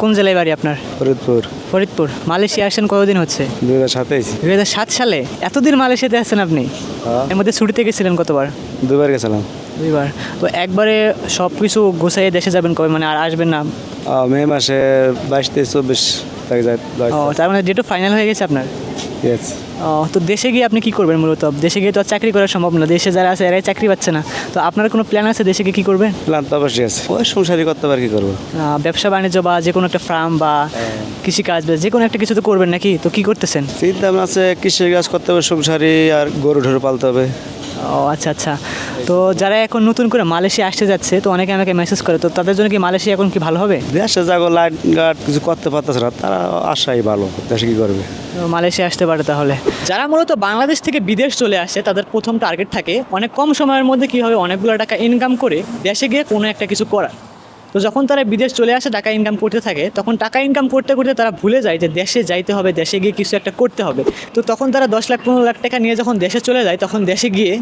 কোন জেলায় বাড়ি আপনার? ফরিদপুর। ফরিদপুর। মালয়েশিয়া আসেন কতদিন হচ্ছে? 2027। 2007 সালে? এতদিন মালয়েশিয়াতে আসছেন আপনি? এর মধ্যে ছুটিতে গেছিলেন কতবার? 2বার গেছিলাম। 2বার। তো একবারে সব কিছু গুছাইয়ে দেশে যাবেন কবে, মানে আর আসবেন না? মে মাসে 22-24 তারিখ যায়। ও, তার মানে ডেটও ফাইনাল হয়ে গেছে আপনার? ইয়েস। ও, তো দেশে গিয়ে আপনি কী করবেন মূলত? দেশে গিয়ে তো আর চাকরি করা সম্ভব না, দেশে যারা আছে এরাই চাকরি পাচ্ছে না। তো আপনার কোনো প্ল্যান আছে দেশে গিয়ে কী করবেন? প্ল্যান তো অবশ্যই আছে, ওই সংসারই করতে পার, কি করবো। ব্যবসা বাণিজ্য বা যে কোনো একটা ফার্ম বা কৃষিকাজ বা যে কোনো একটা কিছু তো করবেন নাকি? তো কী করতেছেন? চিন্তা ভাবনা আছে, কৃষিকাজ করতে হবে, সংসারই আর গরু ঢোর পালতে হবে। ও আচ্ছা আচ্ছা। তো যারা এখন নতুন করে মালয়েশিয়া আসতে যাচ্ছে, তো অনেকে আমাকে মেসেজ করে, তো তাদের জন্য কি মালয়েশিয়া এখন কি ভালো হবে? দেশে যাবো, লাইট গার্ড কিছু করতে পারতেছে না, তারা আশাই ভালো, দেশে কি করবে। তো মালয়েশিয়া আসতে পারে তাহলে। যারা মূলত বাংলাদেশ থেকে বিদেশ চলে আসে, তাদের প্রথম টার্গেট থাকে অনেক কম সময়ের মধ্যে কীভাবে অনেকগুলো টাকা ইনকাম করে দেশে গিয়ে কোনো একটা কিছু করার। তো যখন তারা বিদেশ চলে আসে টাকা ইনকাম করতে থাকে, তখন টাকা ইনকাম করতে করতে তারা ভুলে যায় যে দেশে যাইতে হবে, দেশে গিয়ে কিছু একটা করতে হবে। তো তখন তারা 10 লাখ 15 লাখ টাকা নিয়ে যখন দেশে চলে যায়, তখন দেশে গিয়ে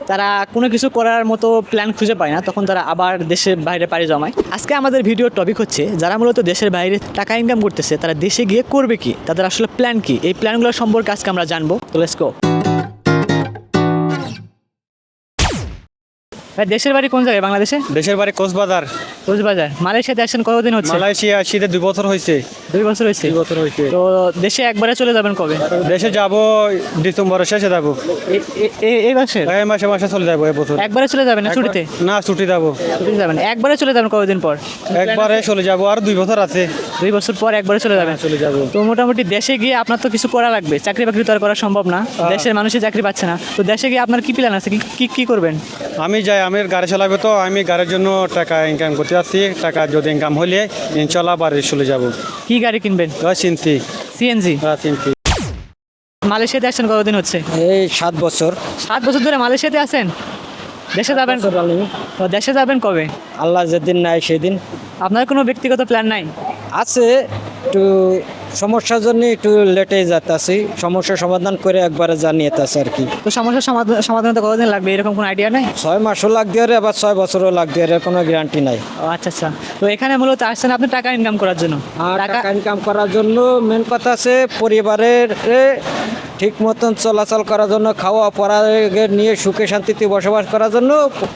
তারা কোনো কিছু করার মতো প্ল্যান খুঁজে পায় না, তখন তারা আবার দেশের বাইরে পাড়ি জমায়। আজকে আমাদের ভিডিওর টপিক হচ্ছে যারা মূলত দেশের বাইরে টাকা ইনকাম করতেছে, তারা দেশে গিয়ে করবে কি, তাদের আসলে প্ল্যান কি, এই প্ল্যানগুলো সম্পর্কে আজকে আমরা জানবো। তো লেটস গো। দেশের বাড়ি কোন জায়গায় বাংলাদেশে? দেশের বাড়ি কক্সবাজার। কক্সবাজার। মালয়েশিয়াতে আসেন কতদিন হচ্ছে? মালয়েশিয়া শীতে 2 বছর হয়েছে। 2 বছর হয়েছে। 2 বছর হয়েছে। তো দেশে একবারে চলে যাবেন কবে? দেশে যাব ডিসেম্বরের শেষে যাব। এই মাসে? এই মাসে চলে যাব এই বছর। একবারে চলে যাবেন না ছুটিতে? না, ছুটি যাব। ছুটিতে যাবেন। একবারে চলে যাবেন কতদিন পর? একবারে চলে যাব, আর 2 বছর আছে। 2 বছর পর একবারে চলে যাবেন? চলে যাব। তো মোটামুটি দেশে গিয়ে আপনার তো কিছু করা লাগবে, চাকরি বাকরি তো আর করা সম্ভব না, দেশের মানুষই চাকরি পাচ্ছে না। তো দেশে গিয়ে আপনার কি প্ল্যান আছে, কি করবেন? আমি যাই, আমি গাড়ি চালাবো, তো আমি গাড়ির জন্য টাকা ইনকাম করতে আসছি। টাকা যদি ইনকাম হলে ইনশাল্লাহ বাড়ি চলে যাব। কি গাড়ি কিনবেন? সিএনজি। সিএনজি। সিএনজি। মালয়েশিয়াতে আসছেন কতদিন হচ্ছে? এই 7 বছর। 7 বছর ধরে মালয়েশিয়াতে আছেন? দেশে যাবেন? তো দেশে যাবেন কবে? আল্লাহ যেদিন নাই সেদিন। আপনার কোনো ব্যক্তিগত প্ল্যান নাই? আছে, একটু সমস্যার জন্য একটু লেটে যেতেছি, সমস্যার সমাধান করে একবারে জানিয়ে আছে আর কি। তো সমস্যার সমাধান তো কতদিন লাগবে এরকম কোনো আইডিয়া নেই? 6 মাসও লাগতে পারে, আবার 6 বছরও লাগতে পারে, কোনো গ্যারান্টি নাই। ও আচ্ছা আচ্ছা। তো এখানে মূলত আসছেন আপনি টাকা ইনকাম করার জন্য? আর টাকা ইনকাম করার জন্য মেন কথা আছে পরিবারের ঠিক মতন চলাচল করার জন্য, খাওয়া পড়া নিয়ে সুখে শান্তিতে বসবাস করার জন্য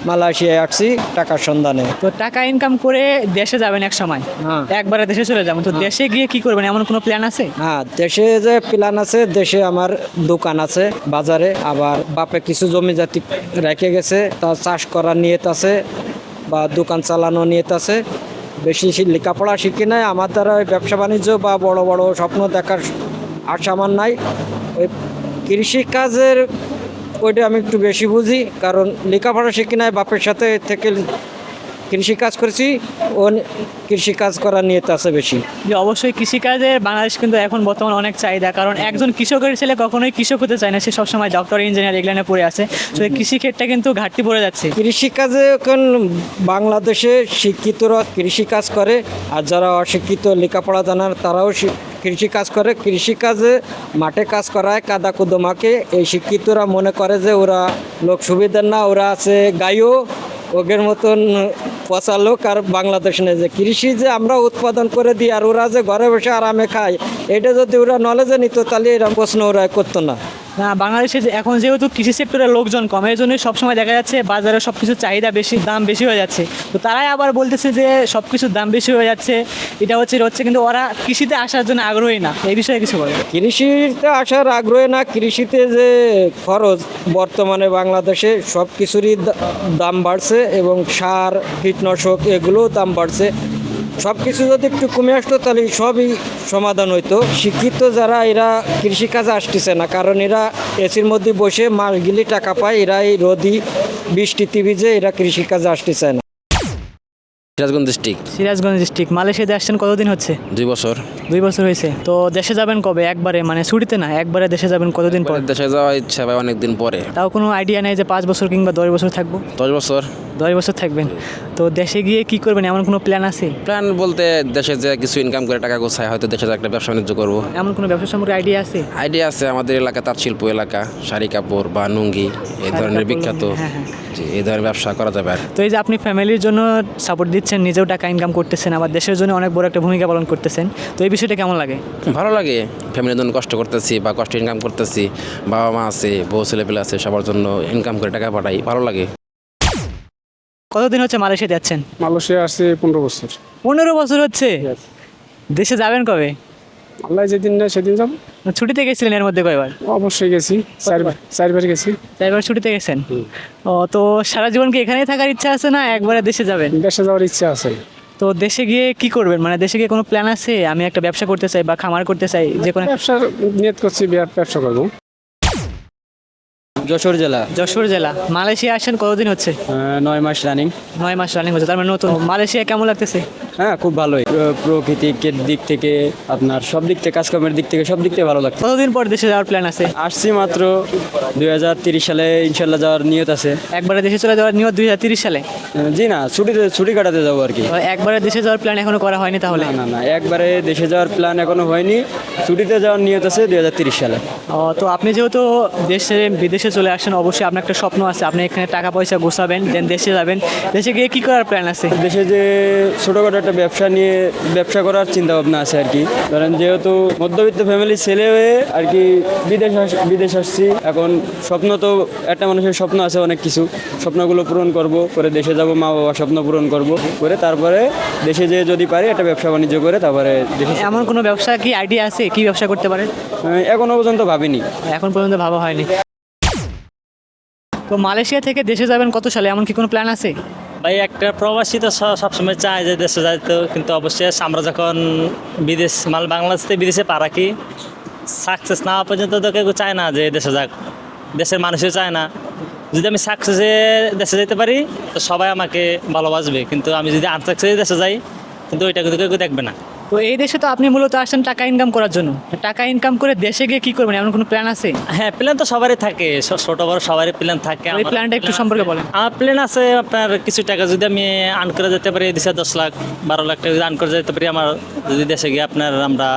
মালয়েশিয়ায় আসছি টাকার সন্ধানে। তো টাকা ইনকাম করে দেশে যাবেন এক সময়, হ্যাঁ। একবারে দেশে চলে যাবেন। তো দেশে গিয়ে কি করবেন, এমন কোনো প্ল্যান আছে? হ্যাঁ, দেশে যে প্ল্যান আছে, দেশে আমার দোকান আছে বাজারে, আবার বাপে কিছু জমি জাতি রেখে গেছে, তা চাষ করার নিয়ত আছে বা দোকান চালানো নিয়ত আছে। বেশি লেখাপড়া শিখি নাই, আমার দ্বারা ওই ব্যবসা বাণিজ্য বা বড় বড় স্বপ্ন দেখার আশা আমার নাই। ওই কৃষিকাজের ওইটা আমি একটু বেশি বুঝি, কারণ লেখাপড়া শিখি নাই, বাপের সাথে থেকে কৃষিকাজ করেছি, ও কৃষিকাজ করার নিয়ত আছে বেশি। যে অবশ্যই কৃষিকাজের বাংলাদেশ কিন্তু এখন বর্তমানে অনেক চাহিদা, কারণ একজন কৃষকের ছেলে কখনোই কৃষক হতে চায় না, সে সবসময় ডক্টর ইঞ্জিনিয়ার এগুলো পড়ে আছে। তো এই কৃষিক্ষেত্রে কিন্তু ঘাটতি পড়ে যাচ্ছে। কৃষিকাজে এখন বাংলাদেশে শিক্ষিতরা কৃষিকাজ করে, আর যারা অশিক্ষিত লেখাপড়া জানার তারাও কৃষিকাজ করে। কৃষিকাজে মাঠে কাজ করায় কাদা কুদমাকে এই শিক্ষিতরা মনে করে যে ওরা লোক সুবিধার না, ওরা আছে গাইও ওগের মতন পচা লোক। আর বাংলাদেশ নেই যে কৃষি যে আমরা উৎপাদন করে দিই আর ওরা যে ঘরে বসে আরামে খায়, এটা যদি ওরা নলেজে নিত তাহলে এরকম প্রশ্ন ওরা করতো না। না, বাংলাদেশে এখন যেহেতু কৃষি সেক্টরের লোকজন কম, এর জন্যই সবসময় দেখা যাচ্ছে বাজারে সব কিছুর চাহিদা বেশি, দাম বেশি হয়ে যাচ্ছে। তো তারাই আবার বলতেছে যে সব কিছুর দাম বেশি হয়ে যাচ্ছে, এটা হচ্ছে, কিন্তু ওরা কৃষিতে আসার জন্য আগ্রহী না। এই বিষয়ে কিছু বলে? কৃষিতে আসার আগ্রহী না, কৃষিতে যে খরচ বর্তমানে বাংলাদেশে সব কিছুরই দাম বাড়ছে, এবং সার কীটনাশক এগুলোও দাম বাড়ছে। সব কিছু যদি একটু কমে আসতো তাহলে সবই সমাধান হইতো। শিক্ষিত যারা এরা কৃষিকাজে আসতেছে না, কারণ এরা এসির মধ্যে বসে মাস গেলে টাকা পায়, এরা এই রোদি বৃষ্টিতে ভিজে এরা কৃষিকাজে আসতে চায় না। সিরাজগঞ্জ ডিস্ট্রিক্ট। সিরাজগঞ্জ ডিস্ট্রিক্ট। মালয়েশিয়াতে আসছেন কতদিন হচ্ছে? 2 বছর। 2 বছর হয়েছে। তো দেশে যাবেন কবে? একবারে, মানে ছুটিতে না, একবারে দেশে যাবেন কতদিন পর? দেশে যাওয়ার ইচ্ছা ভাই অনেক দিন পরে। তাও কোনো আইডিয়া নেই যে 5 বছর কিংবা 10 বছর থাকবো? 10 বছর। 10 বছর থাকবেন। তো দেশে গিয়ে কি করবেন এমন কোনো প্ল্যান আছে? প্ল্যান বলতে দেশে যে কিছু ইনকাম করে টাকা গোছায় হয়তো দেশে যে একটা ব্যবসা বাণিজ্য করবো। এমন কোনো ব্যবসা সম্পর্কে আইডিয়া আছে? আইডিয়া আছে, আমাদের এলাকা তাঁত শিল্প এলাকা, শাড়ি কাপড় বা লুঙ্গি এই ধরনের কাপড়, বিখ্যাত, হ্যাঁ, হ্যাঁ। জি, এই ধরনের ব্যবসা করা যাবে আর তো এই যে আপনি ফ্যামিলির জন্য সাপোর্ট দিচ্ছেন, নিজেও টাকা ইনকাম করতেছেন, আবার দেশের জন্য অনেক বড় একটা ভূমিকা পালন করতেছেন, তো এই বিষয়টা কেমন লাগে? ভালো লাগে। ফ্যামিলির জন্য কষ্ট করতেছি বা কষ্ট ইনকাম করতেছি, বাবা মা আছে, বউ ছেলেপেলে আছে, সবার জন্য ইনকাম করে টাকা পাঠাই, ভালো লাগে। কতদিন হচ্ছে মালয়েশিয়া যাচ্ছেন? মালয়েশিয়া আসছে 15 বছর। 15 বছর হচ্ছে। দেশে যাবেন কবে? আল্লাহ যেদিন না সেদিন যাব। ছুটিতে গেছিলেন এর মধ্যে কয়বার? অবশ্যই গেছি, চারবার গেছি। 4বার ছুটিতে গেছেন। ও, তো সারা জীবন কি এখানেই থাকার ইচ্ছা আছে না একবারে দেশে যাবেন? দেশে যাওয়ার ইচ্ছা আছে। তো দেশে গিয়ে কি করবেন, মানে দেশে গিয়ে কোনো প্ল্যান আছে? আমি একটা ব্যবসা করতে চাই বা খামার করতে চাই, যে কোনো। ব্যবসার নিয়ত করছি, ব্যবসা করবো। যশোর জেলা, যশোর জেলা। মালয়েশিয়া আসেন কতদিন হচ্ছে? 9 মাস রানিং। 9 মাস রানিং হচ্ছে, তার মানে নতুন। মালয়েশিয়া কেমন লাগতেছে? হ্যাঁ, খুব ভালোই। প্রকৃতির দিক থেকে, আপনার সব দিক থেকে, কাজকর্মের দিক থেকে, সব দিক থেকে ভালো লাগছে। কতদিন পর দেশে যাওয়ার প্ল্যান আছে? আসছি মাত্র 2030 সালে ইনশাল্লাহ যাওয়ার নিয়ত আছে। একবারে দেশে চলে যাওয়ার নিয়ত 2030 সালে? জি না, ছুটি কাটাতে যাবো আর কি। তো একবারে দেশে যাওয়ার প্ল্যান এখনো করা হয়নি তাহলে? না, একবারে দেশে যাওয়ার প্ল্যান এখনো হয়নি। ছুটিতে যাওয়ার নিয়ত আছে 2030 সালে। তো আপনি যেহেতু বিদেশে চলে আসেন, অবশ্যই আপনার একটা স্বপ্ন আছে, আপনি এখানে টাকা পয়সা গোছাবেন, দেন দেশে যাবেন। দেশে গিয়ে কি করার প্ল্যান আছে? দেশে যে ছোটোখাটো একটা ব্যবসা করার চিন্তা ভাবনা আছে আর কি। ধরেন যেহেতু মধ্যবিত্ত ফ্যামিলির ছেলে হয়ে আর কি বিদেশ আসছি, এখন স্বপ্ন তো একটা মানুষের স্বপ্ন আছে অনেক কিছু, স্বপ্নগুলো পূরণ করব, করে দেশে যাব, মা বাবা স্বপ্ন পূরণ করব, করে তারপরে দেশে যেয়ে যদি পারি একটা ব্যবসা বাণিজ্য করে তারপরে দেশে। এমন কোনো ব্যবসা কি আইডিয়া আছে, কি ব্যবসা করতে পারেন? এখনো পর্যন্ত ভাবিনি। এখন পর্যন্ত ভাবা হয়নি। তো মালয়েশিয়া থেকে দেশে যাবেন কত সালে, এমন কি কোনো প্ল্যান আছে? ভাই একটা প্রবাসী তো সবসময় চায় যে দেশে যাইতে, কিন্তু অবশ্যই আমরা যখন বাংলাদেশ থেকে বিদেশে পারা কি সাকসেস না হওয়া পর্যন্ত তো কেউ চায় না যে দেশে যাক, দেশের মানুষও চায় না। যদি আমি সাকসেসে দেশে যেতে পারি তো সবাই আমাকে ভালোবাসবে, কিন্তু আমি যদি আনসাকসেসে দেশে যাই কিন্তু ওইটা কিন্তু কেউ দেখবে না। তো এই দেশে তো আপনি মূলত আসছেন টাকা ইনকাম করার জন্য। টাকা ইনকাম করে দেশে গিয়ে কি করবেন, এমন কোনো প্ল্যান আছে? হ্যাঁ, প্ল্যান তো সবারই থাকে, ছোট বড় সবারই প্ল্যান থাকে। ওই প্ল্যানটা একটু সম্পর্কে বলেন। আমার প্ল্যান আছে আপনার কিছু টাকা যদি আমি আর্ন করে যেতে পারি, দেশে 10 লাখ 12 লাখ টাকা যদি আর্ন করে যেতে পারি, আমার যদি দেশে গিয়ে আপনার আমরা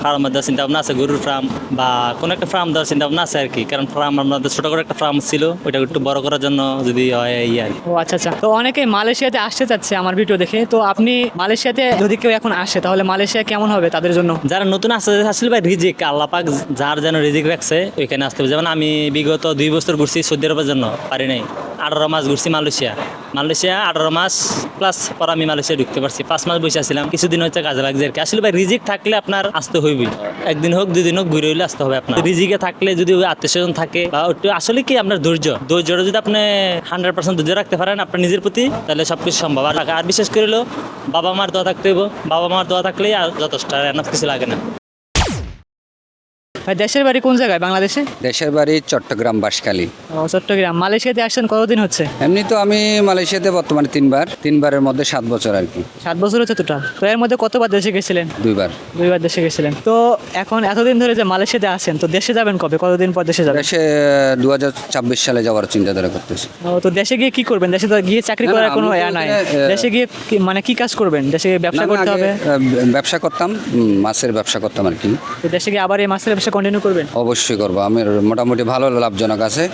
ফার্ম দেওয়ার চিন্তা ভাবনা আছে, গরুর ফার্ম বা কোনো একটা ফার্ম দেওয়ার চিন্তা ভাবনা আছে আর কি। কারণ ফার্ম আমাদের ছোটো করে একটা ফার্ম ছিল, ওইটা একটু বড় করার জন্য যদি হয় এই আর কি। ও আচ্ছা আচ্ছা। তো অনেকে মালয়েশিয়াতে আসতে চাচ্ছে আমার ভিডিও দেখে, তো আপনি মালয়েশিয়াতে যদি কেউ এখন আসে তাহলে মালয়েশিয়া কেমন হবে তাদের জন্য? যারা নতুন আসলে ভাই রিজিক আল্লাহ পাক যার যেন রিজিক রাখছে ওইখানে আসতে হবে। যেমন আমি বিগত 2 বছর ঘুরছি সৌদি আরবের জন্য, পারি নাই। 18 মাস ঘুরছি মালয়েশিয়া 18 মাস প্লাস পর আমি মালয়েশিয়া ঢুকতে পারছি। 5 মাস বসে আসছিলাম, কিছুদিন হচ্ছে কাজে লাগছে আর কি। আসলে ভাই রিজিক থাকলে আপনার আসতে হইবে, একদিন হোক 2 দিন হোক ঘুরে হইলে আসতে হবে আপনার। রিজিকে থাকলে যদি আত্মীয় স্বজন থাকে বা একটু আসলে কি আপনার ধৈর্যটা যদি আপনি 100% ধৈর্য রাখতে পারেন আপনার নিজের প্রতি, তাহলে সব কিছু সম্ভব। আর বিশেষ করে হলো বাবা মার দোয়া থাকতে হইব, বাবা মার দোয়া থাকলেই আর যথেষ্ট, আর এনাফ কিছু লাগে না। ভাই দেশের বাড়ি কোন জায়গায় বাংলাদেশে? দেশের বাড়ি চট্টগ্রাম বাঁশখালী। ও চট্টগ্রাম। মালয়েশিয়াতে আসছেন কতদিন হচ্ছে? এমনি তো আমি মালয়েশিয়াতে বর্তমানে 3বারের মধ্যে 7 বছর আর কি। 7 বছর হচ্ছে টোটাল। তো এর মধ্যে কতবার দেশে গেছিলেন? 2বার। 2বার দেশে গেছিলেন। তো এখন এতদিন ধরে যে মালয়েশিয়াতে আসেন, তো দেশে যাবেন কবে, কতদিন পর দেশে যাবেন? দেশে 2026 সালে যাওয়ার চিন্তাধারা করতেছি। তো দেশে গিয়ে কি করবেন? দেশে তো গিয়ে চাকরি না, করার আমি কোনো তো ইয়া নাই। ওখানে, দেশে গিয়ে মানে কি কাজ করবেন? দেশে গিয়ে ব্যবসা না, করতে আগে, হবে? ব্যবসা করতাম, মাছের ব্যবসা করতাম আর কি। তো দেশে গিয়ে আবার এই মাছের ব্যবসা কন্টিনিউ করবেন? অবশ্যই করবো। আমি মোটামুটি ভালো লাভজনক আছে।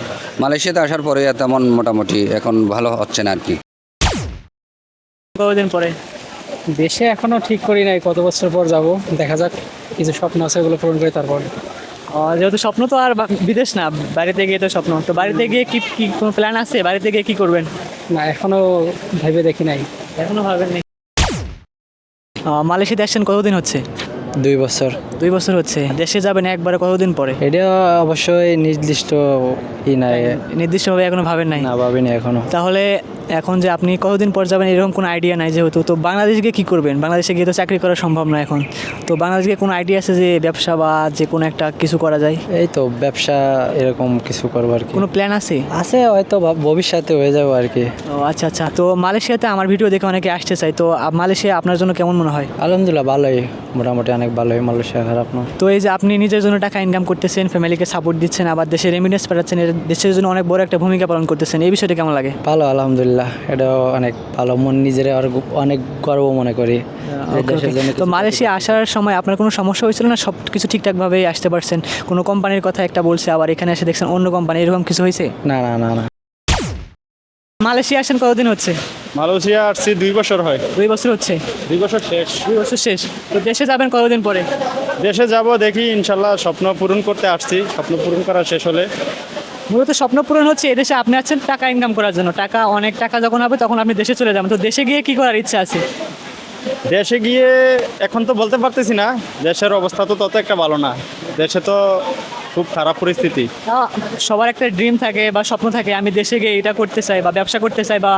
মালয়েশিয়াতে আসার পরে তেমন মোটামুটি এখন ভালো হচ্ছে না আর কি। কতদিন পরে? দেশে এখনো ঠিক করি নাই কত বছর পর যাব, দেখা যাক। কিছু স্বপ্ন আছে, ওগুলো পূরণ করে তারপর। যেহেতু স্বপ্ন তো আর বিদেশ না, বাড়িতে গিয়ে তো স্বপ্ন। তো বাড়িতে গিয়ে কি কোনো প্ল্যান আছে? বাড়িতে গিয়ে কি করবেন? না, এখনো ভেবে দেখি নাই। এখনো ভাবেন নেই। মালয়েশিয়াতে আসছেন কতদিন হচ্ছে? 2 বছর। 2 বছর হচ্ছে। দেশে যাবেন একবারে কতদিন পরে? এটা অবশ্যই নির্দিষ্ট নাই, নির্দিষ্টভাবে এখনো ভাবেন নাই? না ভাবিনি এখনো। তাহলে এখন যে আপনি কতদিন পর যাবেন এরকম কোনো আইডিয়া নাই যেহেতু, তো বাংলাদেশে গিয়ে কী করবেন? বাংলাদেশে গিয়ে তো চাকরি করা সম্ভব না এখন। তো বাংলাদেশে গিয়ে কোনো আইডিয়া আছে যে ব্যবসা বা যে কোনো একটা কিছু করা যায়? এই তো ব্যবসা এরকম কিছু করবো আর কি। কোনো প্ল্যান আছে? হয়তো ভবিষ্যতে হয়ে যাবে আর কি। ও আচ্ছা আচ্ছা। তো মালয়েশিয়াতে আমার ভিডিও দেখে অনেকে আসতে চাই, তো মালয়েশিয়া আপনার জন্য কেমন মনে হয়? আলহামদুলিল্লাহ ভালোই, মোটামুটি অনেক ভালোই। মালয়েশিয়া খারাপ না। তো এই যে আপনি নিজের জন্য টাকা ইনকাম করতেছেন, ফ্যামিলিকে সাপোর্ট দিচ্ছেন, আবার দেশে রেমিটেন্স পাঠাচ্ছেন, এর দেশের জন্য অনেক বড় একটা ভূমিকা পালন করতেছেন, এই বিষয়টা কেমন লাগে? ভালো, আলহামদুলিল্লাহ। আলহামদুলিল্লাহ, এটাও অনেক ভালো, মন নিজের অনেক গর্ব মনে করি। তো মালয়েশিয়া আসার সময় আপনার কোনো সমস্যা হয়েছিল না? সব কিছু ঠিকঠাকভাবেই আসতে পারছেন? কোনো কোম্পানির কথা একটা বলছে, আবার এখানে এসে দেখছেন অন্য কোম্পানি, এরকম কিছু হয়েছে? না না না না। মালয়েশিয়া আসেন কতদিন হচ্ছে? মালয়েশিয়া আসছি 2 বছর হয়। 2 বছর হচ্ছে। 2 বছর শেষ। 2 বছর শেষ। তো দেশে যাবেন কতদিন পরে? দেশে যাব, দেখি ইনশাল্লাহ, স্বপ্ন পূরণ করতে আসছি। স্বপ্ন পূরণ করা শেষ হলে মূলত স্বপ্ন পূরণ হচ্ছে এদেশে আপনি আছেন টাকা ইনকাম করার জন্য, অনেক টাকা যখন হবে তখন আপনি দেশে চলে যাবেন। তো দেশে গিয়ে কি করার ইচ্ছা আছে? দেশে গিয়ে এখন তো বলতে পারতেছি না, দেশের অবস্থা তো তত একটা ভালো না, দেশে তো খুব খারাপ পরিস্থিতি। সবার একটা ড্রিম থাকে বা স্বপ্ন থাকে, আমি দেশে গিয়ে এটা করতে চাই বা ব্যবসা করতে চাই বা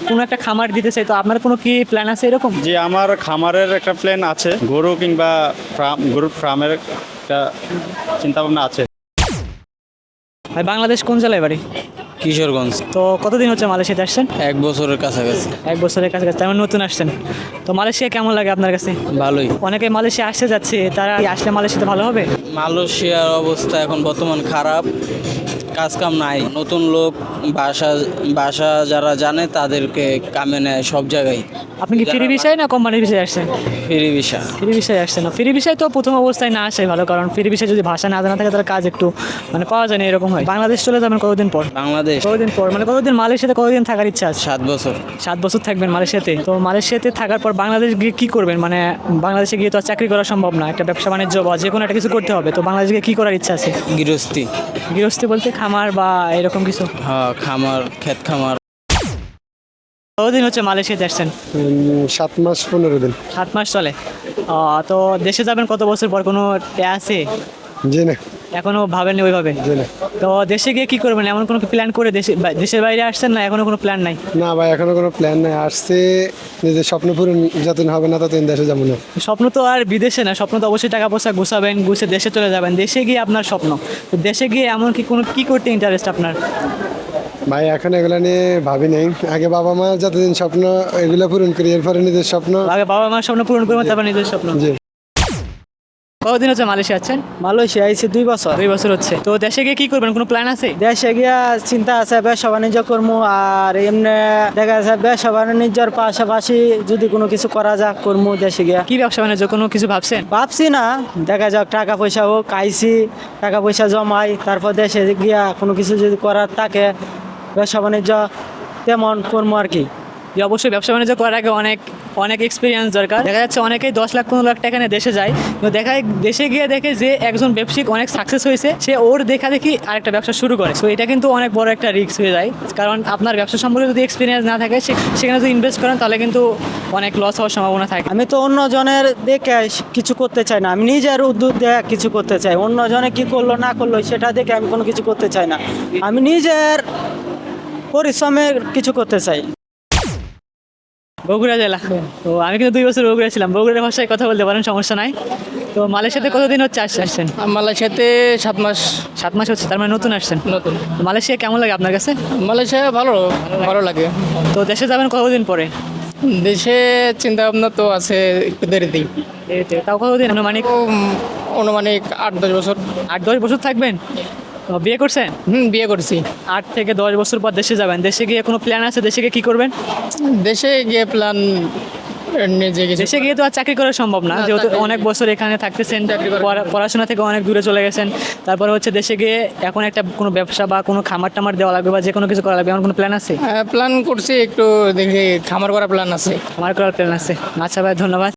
কোনো একটা খামার দিতে চাই। তো আপনার কোনো কি প্ল্যান আছে এরকম? যে আমার খামারের একটা প্ল্যান আছে, গরু কিংবা গরুর ফার্মের একটা চিন্তাভাবনা আছে। ভাই বাংলাদেশ কোন জেলায় বাড়ি? কিশোরগঞ্জ। তো কতদিন হচ্ছে মালয়েশিয়াতে আসছেন? 1 বছরের কাছাকাছি। 1 বছরের কাছাকাছি, তেমন নতুন আসছেন। তো মালয়েশিয়া কেমন লাগে আপনার কাছে? ভালোই। অনেকে মালয়েশিয়া আসতে যাচ্ছে, তারা কি আসলে মালয়েশিয়াতে ভালো হবে? মালয়েশিয়ার অবস্থা এখন বর্তমান খারাপ, কাজ কাম নাই, নতুন লোক ভাষা যারা জানে তাদেরকে কামে নেয় সব জায়গায়। আপনি কি ফ্রি ভিসায় না কোম্পানির ভিসায় আসছেন? Free visa. ফ্রি ভিসায় আসছেন না? ফ্রি ভিসায় তো প্রথম অবস্থায় না আসাই ভালো, কারণ ফ্রি ভিসায় যদি ভাষা না জানা থাকে তাহলে কাজ একটু মানে পাওয়া যায় না, এরকম হয়। বাংলাদেশ চলে যাবেন কতদিন পর? বাংলাদেশ কতদিন পর মানে কতদিন মালয়েশিয়াতে কতদিন থাকার ইচ্ছা আছে? 7 বছর। 7 বছর থাকবেন মালয়েশিয়াতে। তো মালয়েশিয়াতে থাকার পর বাংলাদেশ গিয়ে কী করবেন? মানে বাংলাদেশে গিয়ে তো আর চাকরি করা সম্ভব না, একটা ব্যবসা বাণিজ্য বা যে কোনো একটা কিছু করতে হবে। তো বাংলাদেশে গিয়ে কী করার ইচ্ছা আছে? গৃহস্থী। গৃহস্থী বলতে খামার বা এরকম কিছু? হ্যাঁ, খামার, ক্ষেত খামার। কতদিন হচ্ছে মালয়েশিয়াতে আসছেন? 7 মাস 15 দিন। 7 মাস চলে। তো দেশে যাবেন কত বছর পর? কোনো আছে? জি না। এখনো ভাবেননি ওইভাবে? জি না। তো দেশে গিয়ে কি করবেন, এমন কোনো প্ল্যান করে দেশের বাইরে আসছেন না এখনো কোনো প্ল্যান নাই? না ভাই, এখনো কোনো প্ল্যান নাই। আসছে নিজের স্বপ্ন পূরণ যতদিন হবে না ততদিন দেশে যাবো না। স্বপ্ন তো আর বিদেশে না, স্বপ্ন তো অবশ্যই টাকা পয়সা গুছাবেন, গুছে দেশে চলে যাবেন। দেশে গিয়ে আপনার স্বপ্ন, তো দেশে গিয়ে এমন কি কোনো কি করতে ইন্টারেস্ট আপনার? ভাই এখন এগুলো নিয়ে ভাবি নাই। আগে বাবা মা যতদিন স্বপ্ন এগুলো পূরণ করি, এরপরে নিজের স্বপ্ন। আগে বাবা মার স্বপ্ন পূরণ করবেন, তারপর নিজের স্বপ্ন। জি। কতদিন হচ্ছে মালয়েশিয়া আছেন? মালয়েশিয়া আইছি 2 বছর। 2 বছর হচ্ছে। তো দেশে গিয়ে কি করবেন, কোনো প্ল্যান আছে? দেশে গিয়া চিন্তা আছে ব্যবসা বাণিজ্য করবো, আর এমনি দেখা যাচ্ছে ব্যবসা বাণিজ্যের পাশাপাশি যদি কোনো কিছু করা যাক করবো দেশে গিয়া। কি ব্যবসা বাণিজ্য কোনো কিছু ভাবছেন? ভাবছি না, দেখা যাক টাকা পয়সা হোক, আইসি টাকা পয়সা জমাই, তারপর দেশে গিয়া কোনো কিছু যদি করার থাকে ব্যবসা বাণিজ্য তেমন করবো আর কি। যে অবশ্যই ব্যবসা বাণিজ্য করার আগে অনেক এক্সপিরিয়েন্স দরকার। দেখা যাচ্ছে অনেকেই 10 লাখ 15 লাখ টাকা নিয়ে দেশে যায়, কিন্তু দেশে গিয়ে দেখে যে একজন ব্যবসায়িক অনেক সাকসেস হয়েছে, সে ওর দেখা দেখি আরেকটা ব্যবসা শুরু করে। তো এটা কিন্তু অনেক বড় একটা রিস্ক হয়ে যায়, কারণ আপনার ব্যবসা সম্পর্কে যদি এক্সপিরিয়েন্স না থাকে, সেখানে যদি ইনভেস্ট করেন তাহলে কিন্তু অনেক লস হওয়ার সম্ভাবনা থাকে। আমি তো অন্য জনের দেখে কিছু করতে চাই না, আমি নিজের উদ্যোগ দেখে কিছু করতে চাই। অন্য জনে কি করলো না করলো সেটা দেখে আমি কোনো কিছু করতে চাই না, আমি নিজের পরিশ্রমে কিছু করতে চাই। বগুড়া জেলা। তো আমি কিন্তু 2 বছর বগুড়া ছিলাম, বগুড়ার ভাষায় কথা বলতে পারেন, সমস্যা নাই। তো মালয়েশিয়াতে কতদিন হচ্ছে আসছেন? মালয়েশিয়াতে 7 মাস। 7 মাস হচ্ছে, তার মানে নতুন আসছেন। নতুন। তো মালয়েশিয়া কেমন লাগে আপনার কাছে? মালয়েশিয়া ভালো লাগে। তো দেশে যাবেন কতদিন পরে? দেশে চিন্তা ভাবনা তো আছে একটু দেরিতেই। তাও কতদিন আনুমানিক? অনুমানিক 8-10 বছর। 8-10 বছর থাকবেন? তো বিয়ে করছেন? বিয়ে করছি। 8 থেকে 10 বছর পর দেশে যাবেন। দেশে গিয়ে কোনো প্ল্যান আছে? দেশে গিয়ে কী করবেন? দেশে গিয়ে প্ল্যান নিজে কিছু। দেশে গিয়ে তো আর চাকরি করা সম্ভব না, যেহেতু অনেক বছর এখানে থাকতেছেন, পড়াশোনা থেকে অনেক দূরে চলে গেছেন। তারপরে হচ্ছে দেশে গিয়ে এখন একটা কোনো ব্যবসা বা কোনো খামার টামার দেওয়া লাগবে বা যে কোনো কিছু করা লাগবে, এমন কোনো প্ল্যান আছে? প্ল্যান করছি, একটু দেখি খামার করার প্ল্যান আছে। খামার করার প্ল্যান আছে। আচ্ছা ভাই, ধন্যবাদ।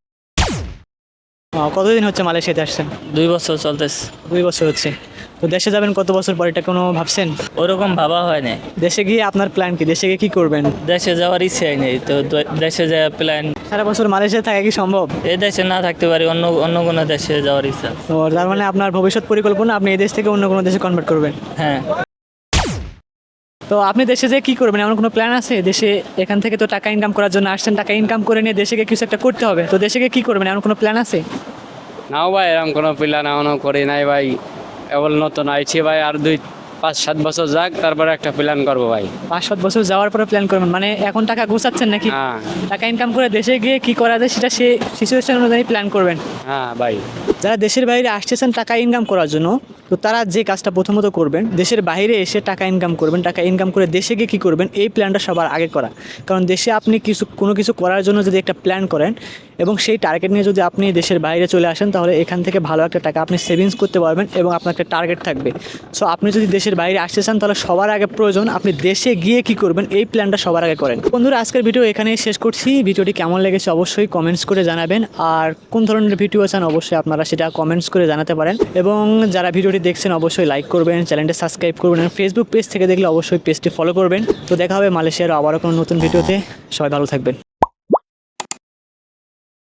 কতদিন হচ্ছে মালয়েশিয়াতে আসছেন? 2 বছর চলতেছে। 2 বছর হচ্ছে। তো দেশে যাবেন কত বছর পর, এটা কোনো ভাবছেন? ওরকম ভাবা হয় না। দেশে গিয়ে আপনার প্ল্যান কি? দেশে গিয়ে কী করবেন? দেশে যাওয়ার ইচ্ছাই নেই, তো দেশে যাওয়ার প্ল্যান। সারা বছর মালয়েশিয়ায় থাকা কি সম্ভব? এই দেশে না থাকতে পারি, অন্য কোনো দেশে যাওয়ার ইচ্ছা। তো তার মানে আপনার ভবিষ্যৎ পরিকল্পনা আপনি এই দেশ থেকে অন্য কোনো দেশে কনভার্ট করবেন? হ্যাঁ। তো আপনি দেশে যেয়ে কী করবেন, এমন কোনো প্ল্যান আছে? দেশে এখান থেকে তো টাকা ইনকাম করার জন্য আসছেন, টাকা ইনকাম করে নিয়ে দেশে গিয়ে কিছু একটা করতে হবে। তো দেশে গিয়ে কী করবেন, এমন কোনো প্ল্যান আছে? নাও ভাই, এরকম কোনো প্ল্যান এমনও করি নাই ভাই, কেবল নতুন আইছি ভাই। আর 2-5-7 বছর যাক, তারপরে একটা প্ল্যান করবো ভাই। 5-7 বছর যাওয়ার পরে প্ল্যান করবেন, মানে এখন টাকা গুছাচ্ছেন নাকি? হ্যাঁ টাকা ইনকাম করে দেশে গিয়ে কী করা যায় সেটা সেই সিচুয়েশন অনুযায়ী প্ল্যান করবেন। হ্যাঁ ভাই। যারা দেশের বাইরে আসতেছেন টাকা ইনকাম করার জন্য, তো তারা যে কাজটা প্রথমত করবেন, দেশের বাইরে এসে টাকা ইনকাম করবেন, টাকা ইনকাম করে দেশে গিয়ে কী করবেন এই প্ল্যানটা সবার আগে করা। কারণ দেশে আপনি কোনো কিছু করার জন্য যদি একটা প্ল্যান করেন এবং সেই টার্গেট নিয়ে যদি আপনি দেশের বাইরে চলে আসেন, তাহলে এখান থেকে ভালো একটা টাকা আপনি সেভিংস করতে পারবেন এবং আপনার একটা টার্গেট থাকবে। সো আপনি যদি দেশের বাইরে আসতে চান তাহলে সবার আগে প্রয়োজন আপনি দেশে গিয়ে কী করবেন এই প্ল্যানটা সবার আগে করেন। বন্ধুরা, আজকের ভিডিও এখানেই শেষ করছি। ভিডিওটি কেমন লেগেছে অবশ্যই কমেন্টস করে জানাবেন, আর কোন ধরনের ভিডিও চান অবশ্যই আপনারা সেটা কমেন্টস করে জানাতে পারেন। এবং যারা ভিডিওটি দেখছেন অবশ্যই লাইক করবেন, চ্যানেলটা সাবস্ক্রাইব করবেন, আর ফেসবুক পেজ থেকে দেখলে অবশ্যই পেজটি ফলো করবেন। তো দেখা হবে মালয়েশিয়ার আবারও কোনো নতুন ভিডিওতে। সবাই ভালো থাকবেন।